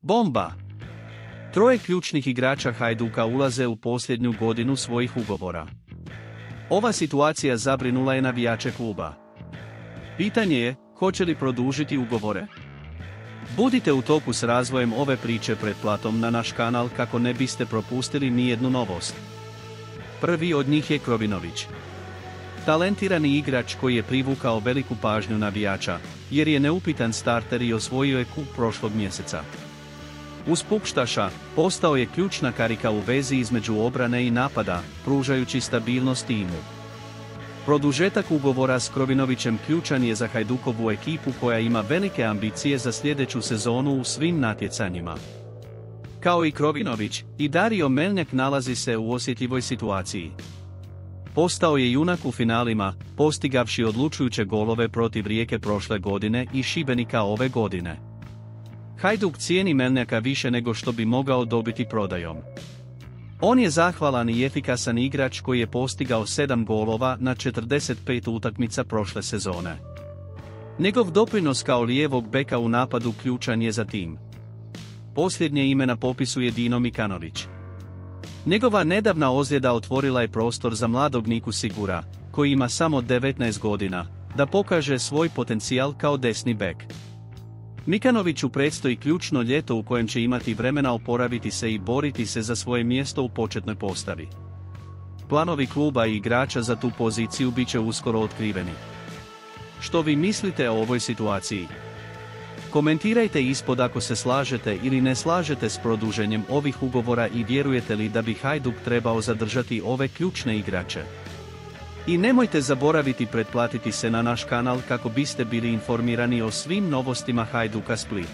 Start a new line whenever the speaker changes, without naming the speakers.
Bomba! Troje ključnih igrača Hajduka ulaze u posljednju godinu svojih ugovora. Ova situacija zabrinula je navijače kluba. Pitanje je, hoće li produžiti ugovore? Budite u toku s razvojem ove priče pretplatom na naš kanal kako ne biste propustili nijednu novost. Prvi od njih je Krovinović. Talentirani igrač koji je privukao veliku pažnju navijača, jer je neupitan starter i osvojio je kup prošlog mjeseca. Uz Pupštaša, postao je ključna karika u vezi između obrane i napada, pružajući stabilnost timu. Produžetak ugovora s Krovinovićem ključan je za Hajdukovu ekipu koja ima velike ambicije za sljedeću sezonu u svim natjecanjima. Kao i Krovinović, i Dario Melnjak nalazi se u osjetljivoj situaciji. Postao je junak u finalima, postigavši odlučujuće golove protiv Rijeke prošle godine i Šibenika ove godine. Hajduk cijeni Melnjaka više nego što bi mogao dobiti prodajom. On je zahvalan i efikasan igrač koji je postigao 7 golova na 45 utakmica prošle sezone. Njegov doprinos kao lijevog beka u napadu ključan je za tim. Posljednje ime na popisu je Dino Mikanović. Njegova nedavna ozljeda otvorila je prostor za mladog Niku Sigura, koji ima samo 19 godina, da pokaže svoj potencijal kao desni bek. Mikanoviću predstoji ključno ljeto u kojem će imati vremena oporaviti se i boriti se za svoje mjesto u početnoj postavi. Planovi kluba i igrača za tu poziciju bit će uskoro otkriveni. Što vi mislite o ovoj situaciji? Komentirajte ispod ako se slažete ili ne slažete s produženjem ovih ugovora i vjerujete li da bi Hajduk trebao zadržati ove ključne igrače. I nemojte zaboraviti pretplatiti se na naš kanal kako biste bili informirani o svim novostima Hajduka Split.